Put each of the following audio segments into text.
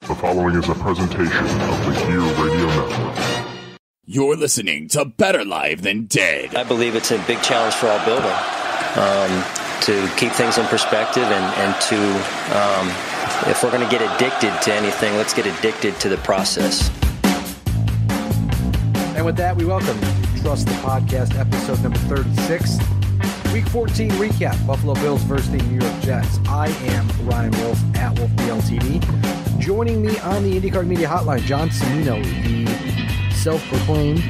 The following is a presentation of the Gear Radio Network. You're listening to Better Live Than Dead. I believe it's a big challenge for our building to keep things in perspective and to, if we're going to get addicted to anything, let's get addicted to the process. And with that, we welcome you to Trust the Podcast, episode number 36. Week 14 recap, Buffalo Bills versus the New York Jets. I am Ryan Wolf at WolfBLTD. Joining me on the IndyCar Media Hotline, John Cimino, the self-proclaimed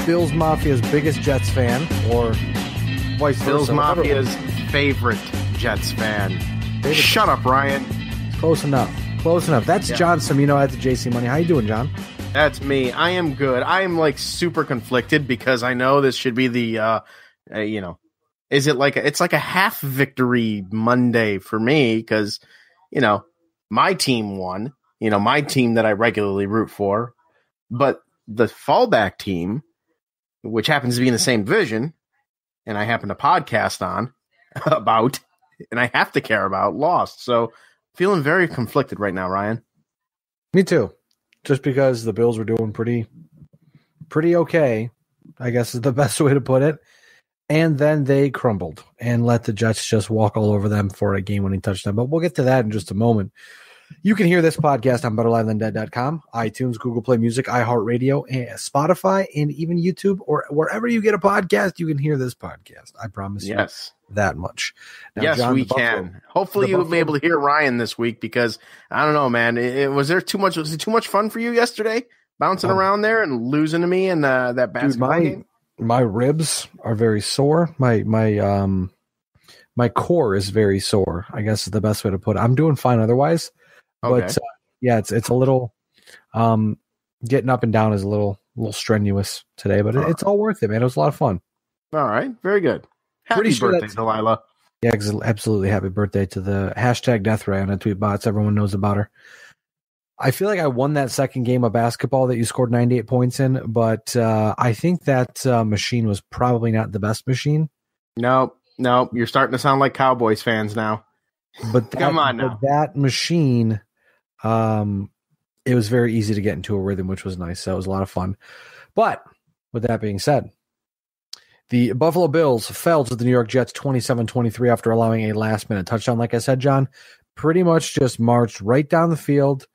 Bills Mafia's biggest Jets fan, or vice versa. Bills Mafia's favorite Jets fan. Shut up, Ryan. Close enough. Close enough. That's John Cimino at the JC Money. How you doing, John? That's me. I am good. I am super conflicted because I know this should be the, is it it's like a half victory Monday for me because, my team won, my team that I regularly root for, but the fallback team, which happens to be in the same division, and I happen to podcast on about, and I have to care about, lost. So feeling very conflicted right now, Ryan. Me too. Just because the Bills were doing pretty okay, I guess is the best way to put it. And then they crumbled and let the Jets just walk all over them for a game-winning touchdown. But we'll get to that in just a moment. You can hear this podcast on BetterLiveThanDead.com, iTunes, Google Play Music, iHeartRadio, and Spotify, and even YouTube, or wherever you get a podcast, you can hear this podcast. I promise you that much. Now, yes, John, we can. Hopefully you'll be able to hear Ryan this week because, I don't know, man, was it too much fun for you yesterday? Bouncing around there and losing to me in that basketball game? My ribs are very sore. My core is very sore, I guess is the best way to put it. I'm doing fine otherwise. Okay. But it's a little getting up and down is a little strenuous today, but it's all worth it, man. It was a lot of fun. All right, very good. Happy birthday, Delilah. Yeah, absolutely. Happy birthday to the hashtag Death Ray on the tweet bots. Everyone knows about her. I feel like I won that second game of basketball that you scored 98 points in, but I think that machine was probably not the best machine. No, you're starting to sound like Cowboys fans now. But come on now. That machine, it was very easy to get into a rhythm, which was nice. So it was a lot of fun. But with that being said, the Buffalo Bills fell to the New York Jets 27-23 after allowing a last-minute touchdown. Like I said, John, pretty much just marched right down the field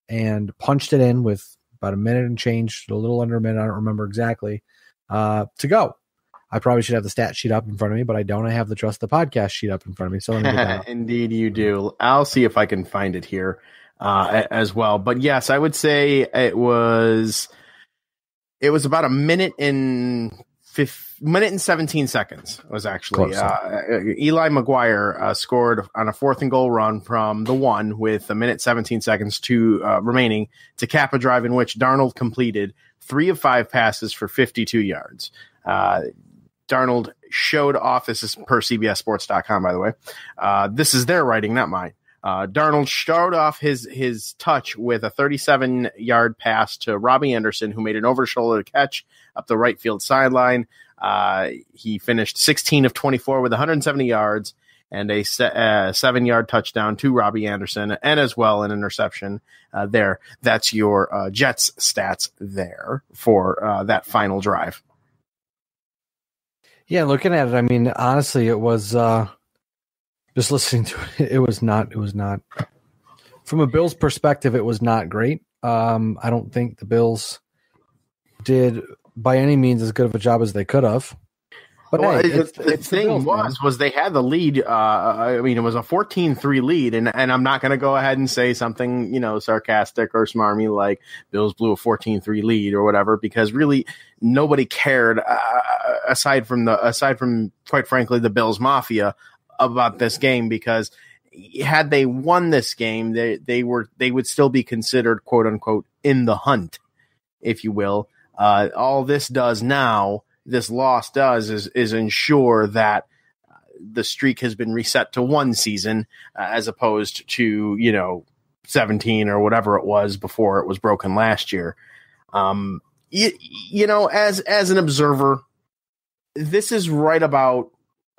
and punched it in with about a minute and change, a little under a minute, I don't remember exactly, to go. I probably should have the stat sheet up in front of me, but I don't. I have the Trust the Podcast sheet up in front of me. So let me get that out. Indeed you do. I'll see if I can find it here as well. But yes, I would say it was about a minute and 17 seconds was actually. Eli McGuire scored on a 4th and goal run from the 1 with a minute 17 seconds remaining to cap a drive in which Darnold completed 3 of 5 passes for 52 yards. Darnold showed off, this is per CBSSports.com, by the way. This is their writing, not mine. Darnold showed off his touch with a 37-yard pass to Robbie Anderson, who made an over-shoulder catch up the right field sideline. He finished 16 of 24 with 170 yards and a 7-yard touchdown to Robbie Anderson, and as well an interception there. That's your Jets stats there for that final drive. Yeah, looking at it, I mean, honestly, it was just listening to it. It was not from a Bills perspective. It was not great. I don't think the Bills did by any means as good of a job as they could have. But well, hey, the thing was they had the lead. I mean, it was a 14-3 lead, and I'm not going to go ahead and say something, sarcastic or smarmy like Bills blew a 14-3 lead or whatever, because really nobody cared aside from quite frankly the Bills Mafia about this game, because had they won this game, they would still be considered quote unquote in the hunt, if you will. All this does now. This loss does is ensure that the streak has been reset to 1 season as opposed to 17 or whatever it was before it was broken last year. As an observer, this is right about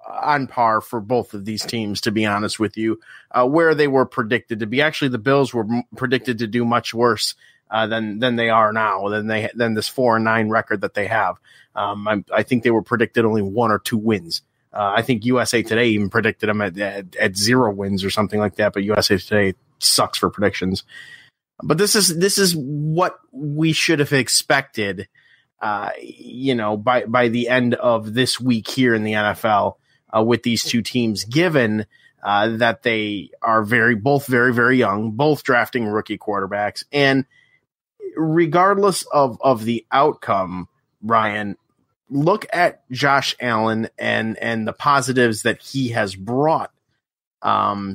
on par for both of these teams, to be honest with you, where they were predicted to be. Actually, the Bills were predicted to do much worse than they are now, than this 4-9 record that they have. I think they were predicted only 1 or 2 wins. I think USA Today even predicted them at 0 wins or something like that. But USA Today sucks for predictions. But this is what we should have expected. By the end of this week here in the NFL, with these two teams, given that they are both very, very young, both drafting rookie quarterbacks, and regardless of the outcome, Ryan, look at Josh Allen and the positives that he has brought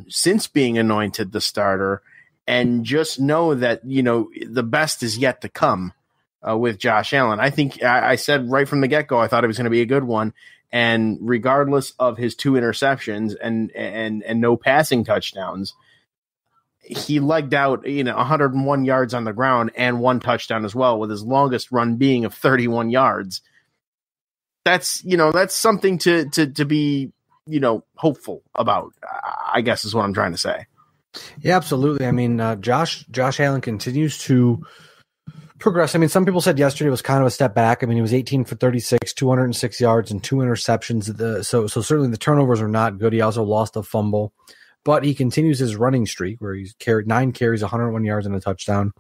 since being anointed the starter, and just know that the best is yet to come. With Josh Allen, I think I said right from the get-go I thought it was going to be a good one, and regardless of his 2 interceptions and no passing touchdowns, he legged out 101 yards on the ground and 1 touchdown as well, with his longest run being of 31 yards. That's something to be hopeful about, I guess is what I'm trying to say. Yeah, absolutely. I mean, Josh Allen continues to progress. I mean, some people said yesterday was kind of a step back. I mean, he was 18 for 36, 206 yards, and 2 interceptions. So certainly the turnovers are not good. He also lost a fumble, but he continues his running streak where he's carried 9 carries, 101 yards, and a touchdown,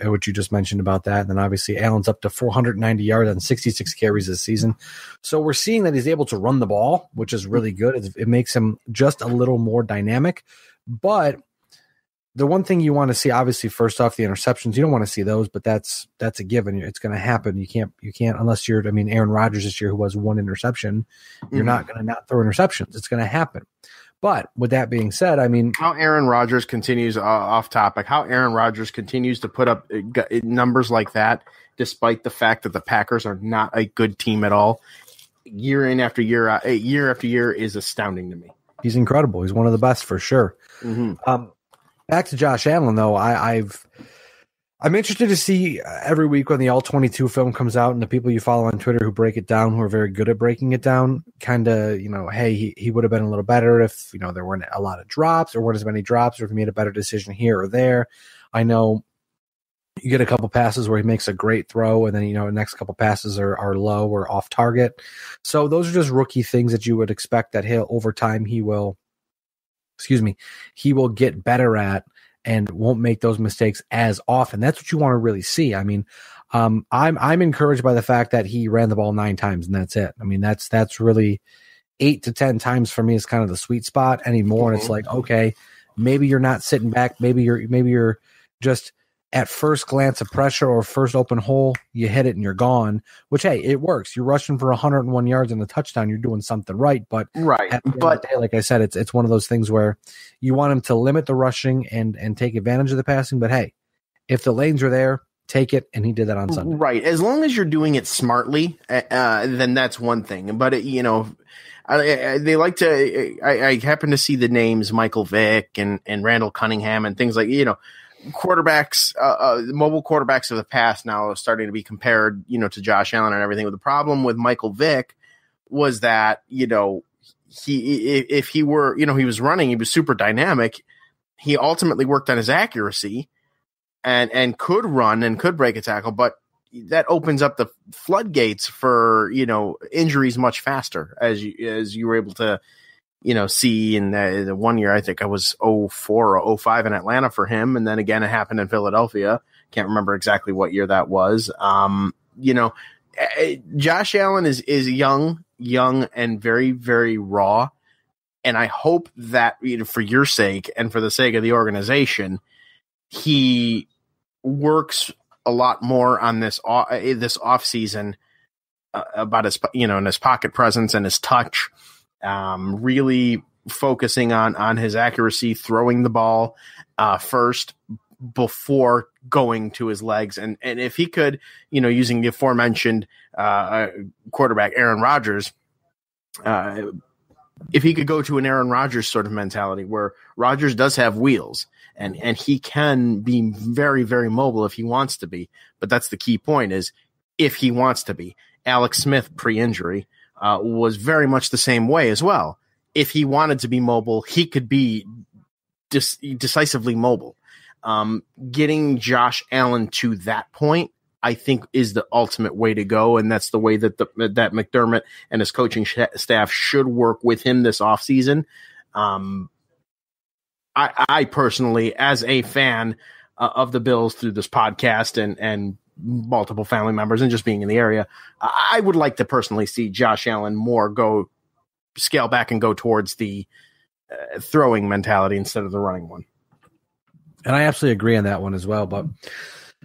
which you just mentioned about that. And then obviously Allen's up to 490 yards on 66 carries this season. So we're seeing that he's able to run the ball, which is really good. It makes him just a little more dynamic. But the one thing you want to see, obviously, first off, the interceptions, you don't want to see those, but that's a given. It's going to happen. You can't unless you're, Aaron Rodgers this year, who has 1 interception, you're not going to not throw interceptions. It's going to happen. But with that being said, how Aaron Rodgers continues off topic, how Aaron Rodgers continues to put up numbers like that, despite the fact that the Packers are not a good team at all, year after year is astounding to me. He's incredible. He's one of the best for sure. Mm-hmm. Back to Josh Allen, though, I'm interested to see every week when the All-22 film comes out, and the people you follow on Twitter who break it down, who are very good at breaking it down, kind of, hey, he would have been a little better if, there weren't a lot of drops or weren't as many drops, or if he made a better decision here or there. I know you get a couple passes where he makes a great throw, and then, the next couple passes are low or off target. So those are just rookie things that you would expect that over time he will get better at and won't make those mistakes as often. That's what you want to really see. I mean, I'm encouraged by the fact that he ran the ball 9 times and that's it. I mean, that's really 8 to 10 times for me is kind of the sweet spot anymore. Mm-hmm. And it's like, okay, maybe you're not sitting back. Maybe you're just at first glance of pressure or first open hole, you hit it and you're gone, which, hey, it works. You're rushing for 101 yards and a touchdown. You're doing something right. But right. At the end of the day, like I said, it's one of those things where you want him to limit the rushing and take advantage of the passing. But hey, if the lanes are there, take it. And he did that on Sunday. Right. As long as you're doing it smartly, then that's one thing. But, they like to, I happen to see the names Michael Vick and Randall Cunningham and things like, quarterbacks, mobile quarterbacks of the past now are starting to be compared, to Josh Allen and everything. But the problem with Michael Vick was that, if he were, he was running, he was super dynamic. He ultimately worked on his accuracy and could run and could break a tackle, but that opens up the floodgates for, injuries much faster as you were able to, see in the 1 year. I think I was 04 or 05 in Atlanta for him. And then again, it happened in Philadelphia. Can't remember exactly what year that was. Josh Allen is young and very, very raw. And I hope that for your sake and for the sake of the organization, he works a lot more on this off season about his, and his pocket presence and his touch. Really focusing on his accuracy, throwing the ball first before going to his legs. And if he could, using the aforementioned quarterback, Aaron Rodgers, if he could go to an Aaron Rodgers sort of mentality where Rodgers does have wheels and he can be very, very mobile if he wants to be. But that's the key point is if he wants to be. Alex Smith pre-injury, was very much the same way as well. If he wanted to be mobile, he could be decisively mobile. Getting Josh Allen to that point, I think, is the ultimate way to go, and that's the way that that McDermott and his coaching staff should work with him this offseason. I personally, as a fan of the Bills through this podcast and multiple family members and just being in the area, I would like to personally see Josh Allen more scale back and go towards the throwing mentality instead of the running one. And I absolutely agree on that one as well. But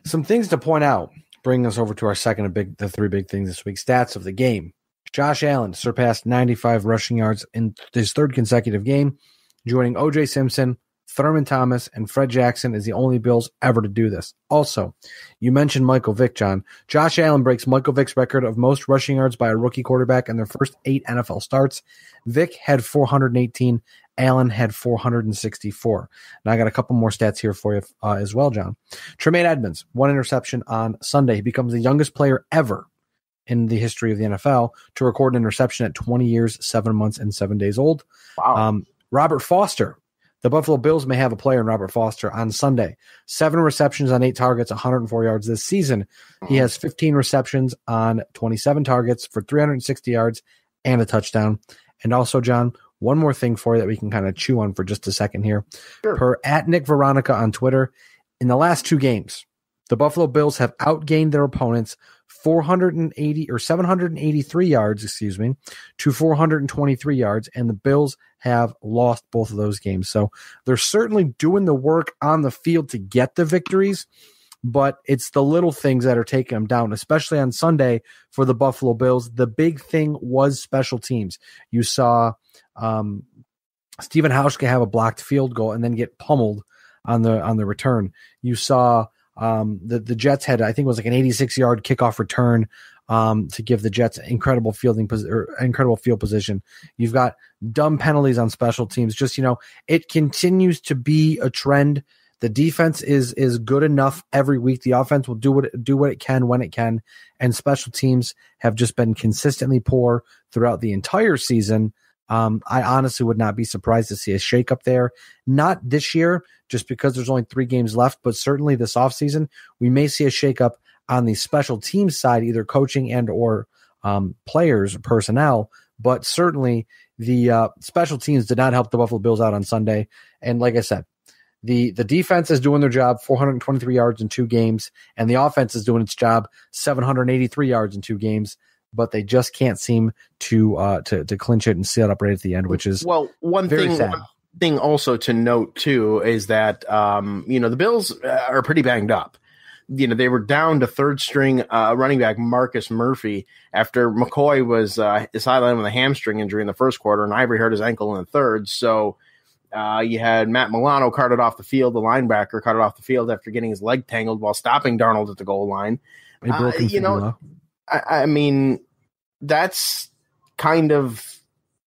some things to point out, bringing us over to our the three big things this week. Stats of the game. Josh Allen surpassed 95 rushing yards in his third consecutive game, joining O.J. Simpson, Thurman Thomas, and Fred Jackson as the only Bills ever to do this. Also, you mentioned Michael Vick, John. Josh Allen breaks Michael Vick's record of most rushing yards by a rookie quarterback in their first 8 NFL starts. Vick had 418. Allen had 464. Now I got a couple more stats here for you as well, John. Tremaine Edmonds, 1 interception on Sunday. He becomes the youngest player ever in the history of the NFL to record an interception at 20 years, 7 months, and 7 days old. Wow. Robert Foster. The Buffalo Bills may have a player in Robert Foster on Sunday. 7 receptions on 8 targets, 104 yards this season. He has 15 receptions on 27 targets for 360 yards and a touchdown. And also, John, one more thing for you that we can kind of chew on for just a second here. Sure. Per @NickVeronica on Twitter, in the last 2 games, the Buffalo Bills have outgained their opponents 783 yards, to 423 yards, and the Bills have lost both of those games. So they're certainly doing the work on the field to get the victories, but it's the little things that are taking them down, especially on Sunday for the Buffalo Bills. The big thing was special teams. You saw Stephen Hauschka have a blocked field goal and then get pummeled on the return. You saw the Jets had, I think it was like an 86-yard kickoff return to give the Jets incredible field position. You've got dumb penalties on special teams. Just, it continues to be a trend. The defense is good enough every week. The offense will do what it can when it can, and special teams have just been consistently poor throughout the entire season. I honestly would not be surprised to see a shakeup there. Not this year, just because there's only 3 games left, but certainly this offseason, we may see a shakeup on the special teams side, either coaching and or players, personnel. But certainly the special teams did not help the Buffalo Bills out on Sunday. And like I said, the defense is doing their job, 423 yards in 2 games, and the offense is doing its job, 783 yards in 2 games. But they just can't seem to clinch it and seal it up right at the end, which is one thing also to note too is that the Bills are pretty banged up. They were down to third string running back Marcus Murphy after McCoy was sidelined with a hamstring injury in the first quarter, and Ivory hurt his ankle in the third. So you had Matt Milano carted off the field, the linebacker carted off the field after getting his leg tangled while stopping Darnold at the goal line. I mean, that's kind of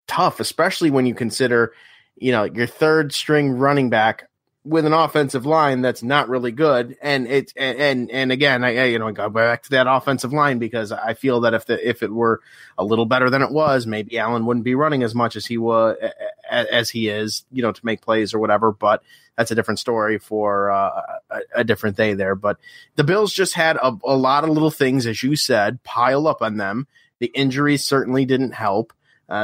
tough, especially when you consider, your third string running back with an offensive line that's not really good. And again, I go back to that offensive line because I feel that if it were a little better than it was, maybe Allen wouldn't be running as much as he is, to make plays or whatever. But that's a different story for a different day there. But the Bills just had a lot of little things, as you said, pile up on them. The injuries certainly didn't help.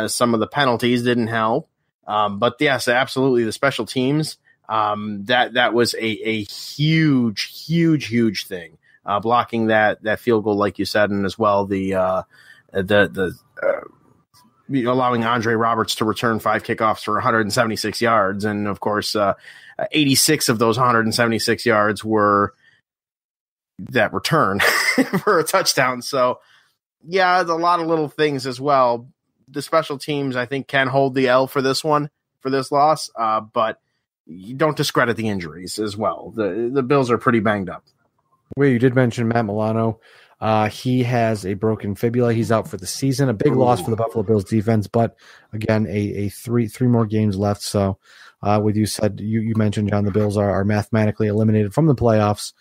Some of the penalties didn't help. But yes, absolutely, the special teams. That was a huge thing. Blocking that field goal, like you said, and as well allowing Andre Roberts to return 5 kickoffs for 176 yards, and of course, 86 of those 176 yards were that return for a touchdown. So, yeah, there's a lot of little things as well. The special teams, I think, can hold the L for this loss, but you don't discredit the injuries as well. The Bills are pretty banged up. Well, you did mention Matt Milano. He has a broken fibula. He's out for the season. A big loss for the Buffalo Bills defense, but again, a three more games left. So, with you said, you mentioned, John, the Bills are mathematically eliminated from the playoffs.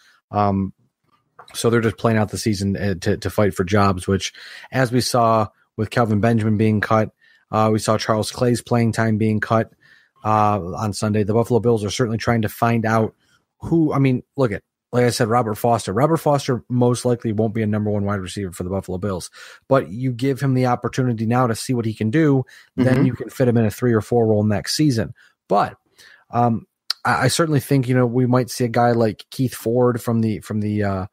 So they're just playing out the season to fight for jobs, which, as we saw with Kelvin Benjamin being cut. We saw Charles Clay's playing time being cut on Sunday. The Buffalo Bills are certainly trying to find out who. I mean, look at. Like I said, Robert Foster. Robert Foster most likely won't be a number one wide receiver for the Buffalo Bills, but you give him the opportunity now to see what he can do. Then you can fit him in a 3 or 4 role next season. But I certainly think we might see a guy like Keith Ford from the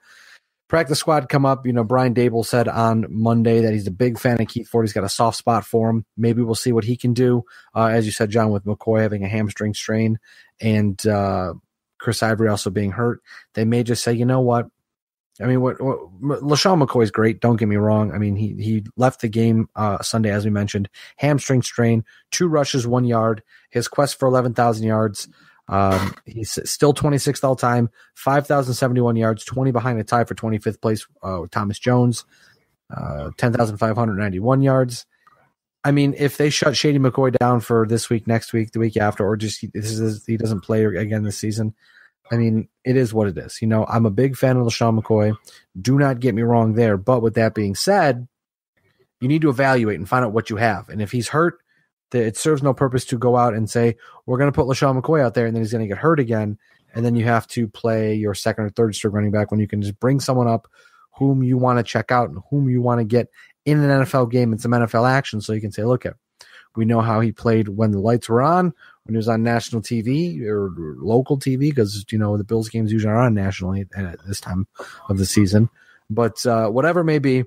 practice squad come up. Brian Dable said on Monday that he's a big fan of Keith Ford. He's got a soft spot for him. Maybe we'll see what he can do. As you said, John, with McCoy having a hamstring strain and Chris Ivory also being hurt, they may just say, you know what? I mean, LaShawn McCoy is great. Don't get me wrong. I mean, he left the game Sunday, as we mentioned, hamstring strain, 2 rushes, 1 yard. His quest for 11,000 yards. He's still 26th all time, 5,071 yards, 20 behind a tie for 25th place with Thomas Jones, 10,591 yards. I mean, if they shut Shady McCoy down for this week, next week, the week after, or just he doesn't play again this season, I mean, it is what it is. I'm a big fan of LaShawn McCoy. Do not get me wrong there. But with that being said, you need to evaluate and find out what you have. And if he's hurt, it serves no purpose to go out and say, we're going to put LaShawn McCoy out there, and then he's going to get hurt again. And then you have to play your second or third string running back when you can just bring someone up whom you want to check out and whom you want to get in an NFL game and some NFL action, so you can say, look, we know how he played when the lights were on, when he was on national TV or local TV, because, the Bills games usually are on nationally at this time of the season. But whatever it may be,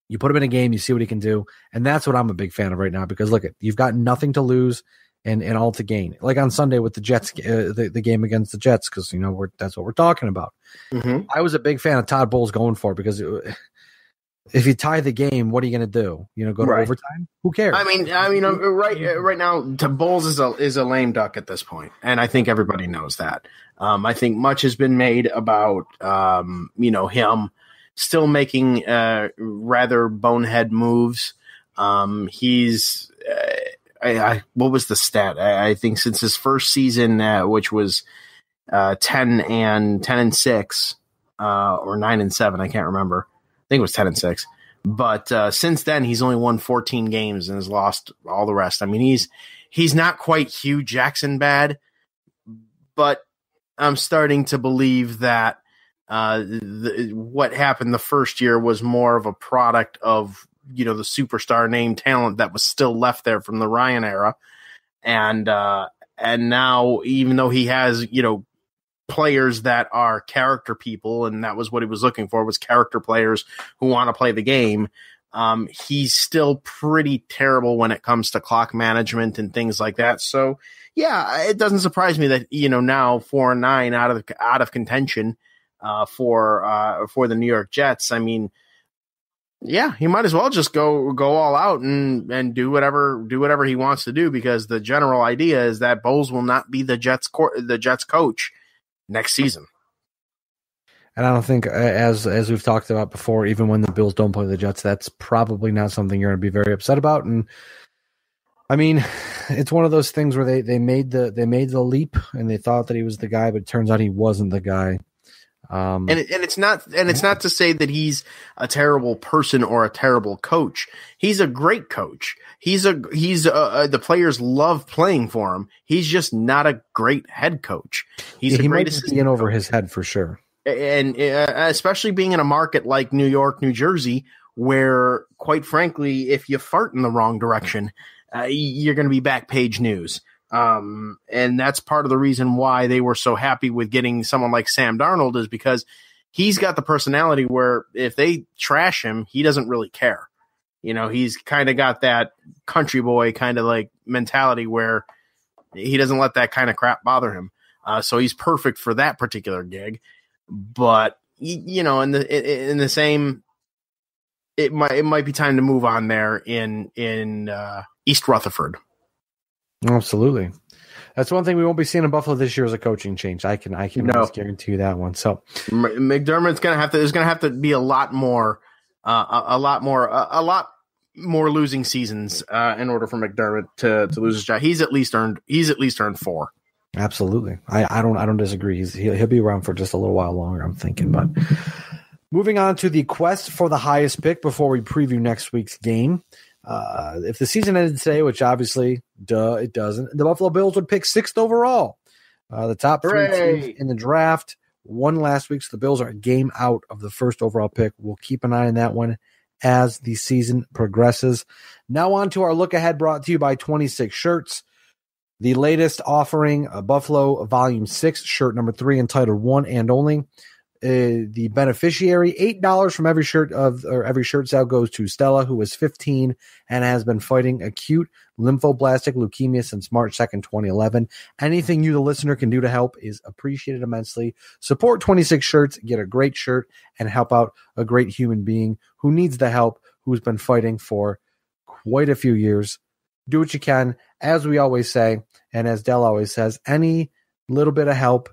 you put him in a game, you see what he can do, and that's what I'm a big fan of right now, because, look, you've got nothing to lose and all to gain. Like on Sunday with the Jets, the game against the Jets, because, that's what we're talking about. I was a big fan of Todd Bowles going for it, because if you tie the game, what are you going to do? Go to overtime? Who cares? I mean, right now, Bowles is a lame duck at this point, and I think everybody knows that. I think much has been made about him still making rather bonehead moves. He's what was the stat? I think since his first season, which was 10-6 or 9-7, I can't remember. I think it was 10-6. But since then, he's only won 14 games and has lost all the rest. I mean, he's not quite Hugh Jackson bad, but I'm starting to believe that what happened the first year was more of a product of the superstar name talent that was still left there from the Ryan era, and now, even though he has players that are character people, and that was what he was looking for, was character players who want to play the game. He's still pretty terrible when it comes to clock management and things like that. So yeah, it doesn't surprise me that, now 4-9 out of contention, for the New York Jets. I mean, yeah, he might as well just go all out and do whatever he wants to do, because the general idea is that Bowles will not be the Jets coach next season. And I don't think, as we've talked about before, even when the Bills don't play the Jets, that's probably not something you're going to be very upset about. And I mean, it's one of those things where they made the leap and they thought that he was the guy, but it turns out he wasn't the guy. And it's not to say that he's a terrible person or a terrible coach. He's a great coach. The players love playing for him. He's just not a great head coach. He might be in over his head for sure. And especially being in a market like New York, New Jersey, where, quite frankly, if you fart in the wrong direction, you're going to be back page news. And that's part of the reason why they were so happy with getting someone like Sam Darnold, is because he's got the personality where if they trash him, he doesn't really care. He's kind of got that country boy kind of like mentality where he doesn't let that kind of crap bother him. So he's perfect for that particular gig. But in the same, it might be time to move on there in East Rutherford. Absolutely. That's one thing we won't be seeing in Buffalo this year is a coaching change. I can almost guarantee you that one. So McDermott's there's gonna have to be a lot more losing seasons in order for McDermott to lose his job. He's at least earned 4. Absolutely. I don't disagree. He'll be around for just a little while longer, I'm thinking. But Moving on to the quest for the highest pick before we preview next week's game. If the season ended today, which obviously, it doesn't, the Buffalo Bills would pick 6th overall. The top 3 teams in the draft won last week, so the Bills are a game out of the first overall pick. We'll keep an eye on that one as the season progresses. Now on to our look ahead, brought to you by 26 Shirts. The latest offering, Buffalo Volume 6, shirt number 3, entitled One and Only. The beneficiary, $8 from every shirt sale goes to Stella, who is 15 and has been fighting acute lymphoblastic leukemia since March 2nd, 2011. Anything you, the listener, can do to help is appreciated immensely. Support 26 Shirts, get a great shirt, and help out a great human being who needs the help, who's been fighting for quite a few years. Do what you can, as we always say, and as Dell always says, any little bit of help,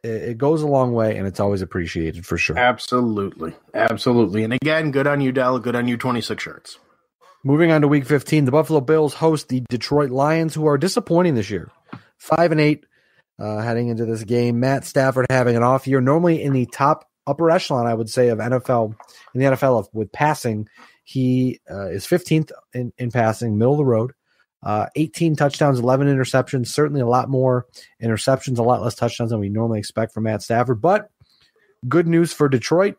it goes a long way, and it's always appreciated for sure. Absolutely. Absolutely. And again, good on you, Dell. Good on you, 26 Shirts. Moving on to Week 15, the Buffalo Bills host the Detroit Lions, who are disappointing this year. 5-8 heading into this game. Matt Stafford having an off year. Normally in the top upper echelon, I would say, of NFL, in the NFL with passing. He is 15th in passing, middle of the road. 18 touchdowns, 11 interceptions, certainly a lot more interceptions, a lot less touchdowns than we normally expect from Matt Stafford. But good news for Detroit.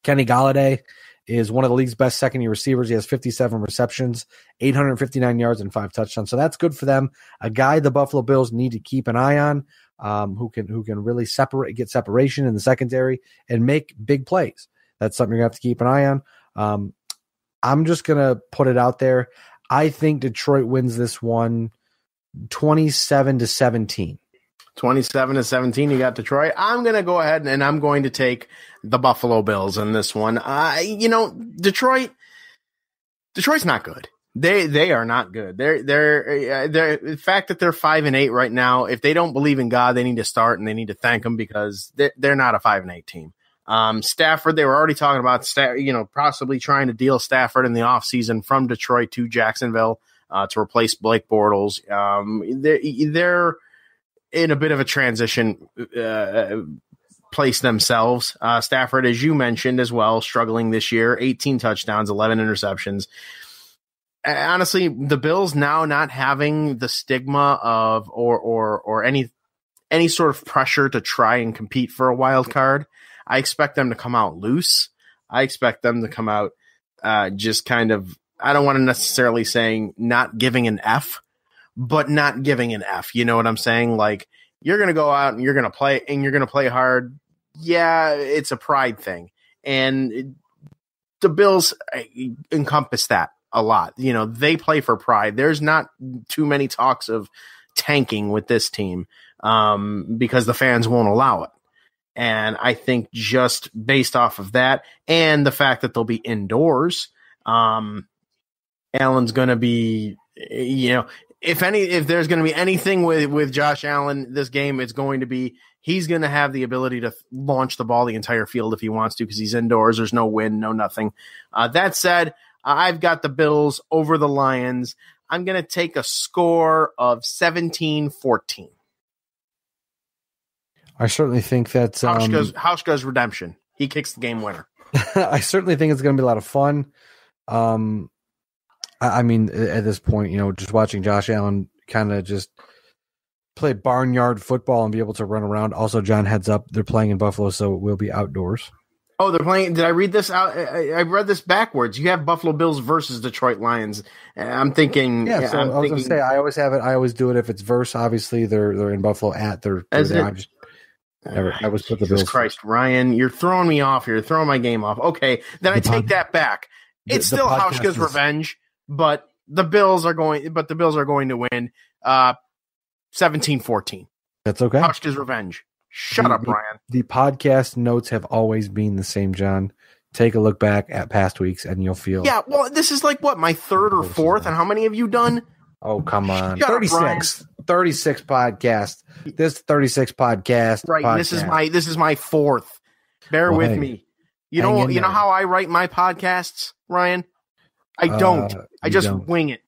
Kenny Golladay is one of the league's best second-year receivers. He has 57 receptions, 859 yards, and 5 touchdowns. So that's good for them. A guy the Buffalo Bills need to keep an eye on, who can really get separation in the secondary and make big plays. That's something you're going to have to keep an eye on. I'm just going to put it out there. I think Detroit wins this one 27-17. 27-17, you got Detroit. I'm going to go ahead and I'm going to take the Buffalo Bills in this one. Detroit's not good. They are not good. They're the fact that they're 5-8 right now. If they don't believe in God, they need to start and they need to thank him, because they're not a 5-8 team. Stafford, they were already talking about, possibly trying to deal Stafford in the offseason from Detroit to Jacksonville to replace Blake Bortles. They're in a bit of a transition place themselves. Stafford, as you mentioned as well, struggling this year, 18 touchdowns, 11 interceptions. Honestly, the Bills now not having the stigma of or any sort of pressure to try and compete for a wild card. I expect them to come out loose. I expect them to come out just kind of, I don't want to necessarily saying not giving an F, but not giving an F. You know what I'm saying? Like, you're going to go out and you're going to play hard. Yeah, it's a pride thing. And the Bills encompass that a lot. They play for pride. There's not too many talks of tanking with this team because the fans won't allow it. And I think just based off of that and the fact that they'll be indoors, Allen's going to be, if there's going to be anything with Josh Allen this game, it's going to be he's going to have the ability to launch the ball the entire field if he wants to, because he's indoors. There's no wind, no nothing. That said, I've got the Bills over the Lions. I'm going to take a score of 17-14. I certainly think that's Hauschka's redemption. He kicks the game winner. I certainly think it's going to be a lot of fun. I mean, at this point, just watching Josh Allen kind of just play barnyard football and be able to run around. Also, John, heads up, they're playing in Buffalo, so it will be outdoors. Oh, they're playing. Did I read this out? I read this backwards. You have Buffalo Bills versus Detroit Lions. I'm thinking. Yeah, so I was going to say, I always have it. I always do it if it's verse. Obviously, they're in Buffalo at. They're there. I was put the Bills. Christ, Ryan, you're throwing me off here. You're throwing my game off. Okay, then I take that back. It's still Hauschka's revenge, but the Bills are going to win 17-14. That's okay. Hauschka's revenge. Shut up, Ryan. The podcast notes have always been the same, John. Take a look back at past weeks and you'll feel. Yeah, well, this is like what, my third or fourth, and how many have you done? Oh, come on. Shut 36. Up, 36 podcast. This 36 podcast. Right. Podcast. This is my fourth. Bear with me. You know how I write my podcasts, Ryan? I don't. I just wing it.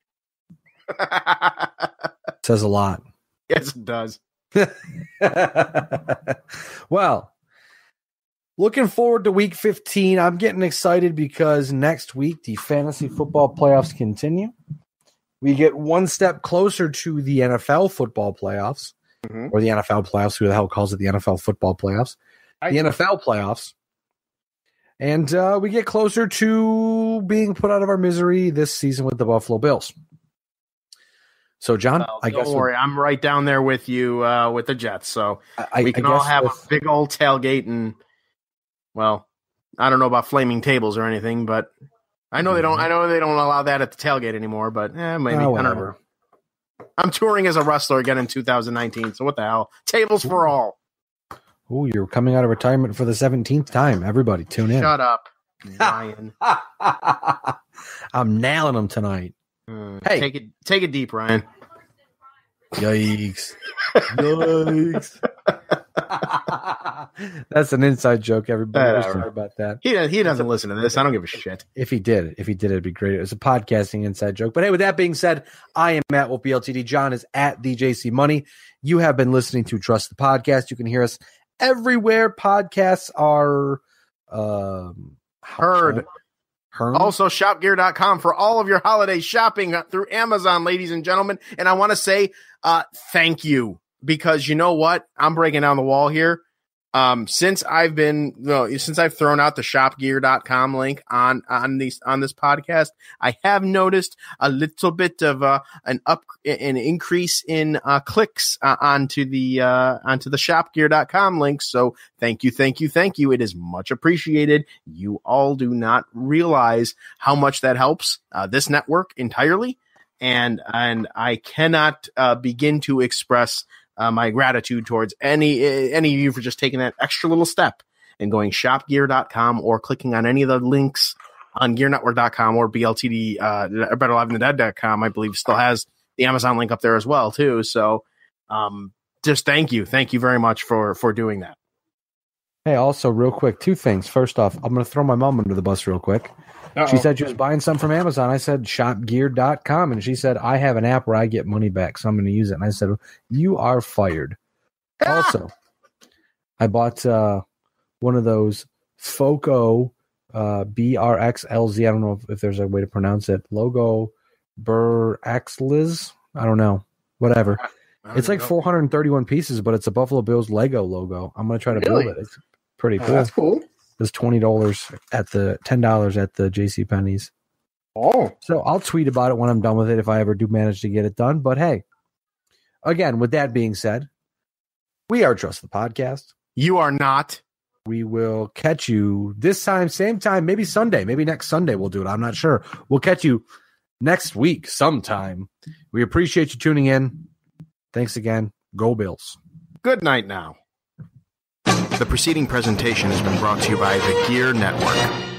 Says a lot. Yes, it does. Well, Looking forward to week 15. I'm getting excited because next week the fantasy football playoffs continue. We get one step closer to the NFL football playoffs, or the NFL playoffs. Who the hell calls it the NFL football playoffs? The NFL playoffs. And we get closer to being put out of our misery this season with the Buffalo Bills. So, John, I guess don't worry. I'm right down there with you with the Jets. So we can all have a big old tailgate and, well, I don't know about flaming tables or anything, but I know they don't. I know they don't allow that at the tailgate anymore. But maybe I don't know. I'm touring as a wrestler again in 2019. So what the hell? Tables for all. Oh, you're coming out of retirement for the 17th time. Everybody, tune in. Shut up, Ryan. I'm nailing them tonight. Hey, take it deep, Ryan. Yikes! Yikes! That's an inside joke. Everybody, sorry about that. He doesn't listen to this. I don't give a shit. If he did, it'd be great. It was a podcasting inside joke. But hey, with that being said, I am Matt Wolf BLTD. John is at DJC Money. You have been listening to Trust the Podcast. You can hear us everywhere podcasts are heard. Also, shopgear.com for all of your holiday shopping through Amazon, ladies and gentlemen. And I want to say thank you, because you know what? I'm breaking down the wall here. Since I've thrown out the shopgear.com link on this podcast, I have noticed a little bit of an increase in clicks onto the shopgear.com link. So thank you. It is much appreciated. You all do not realize how much that helps this network entirely, and I cannot begin to express my gratitude towards any of you for just taking that extra little step and going shopgear.com or clicking on any of the links on gearnetwork.com or BLTD, BetterLiveThanTheDead.com. I believe still has the Amazon link up there as well too. So, just thank you very much for doing that. Hey, also real quick, two things. First off, I'm going to throw my mom under the bus real quick. Uh-oh. She said she was buying some from Amazon. I said shopgear.com, and she said, I have an app where I get money back, so I'm going to use it. And I said, you are fired. Also, I bought one of those FOCO BRXLZ. I don't know if there's a way to pronounce it. Logo Burxliz. I don't know. Whatever. It's like 431 pieces, but it's a Buffalo Bills Lego logo. I'm going to try to build it. It's pretty cool. That's cool. It's $20 at the $10 at the JCPenney's. Oh. So I'll tweet about it when I'm done with it if I ever do manage to get it done. But hey, again, with that being said, we are Trust the Podcast. You are not. We will catch you this time, same time, maybe Sunday. Maybe next Sunday we'll do it. I'm not sure. We'll catch you next week sometime. We appreciate you tuning in. Thanks again. Go Bills. Good night now. The preceding presentation has been brought to you by the Gear Network.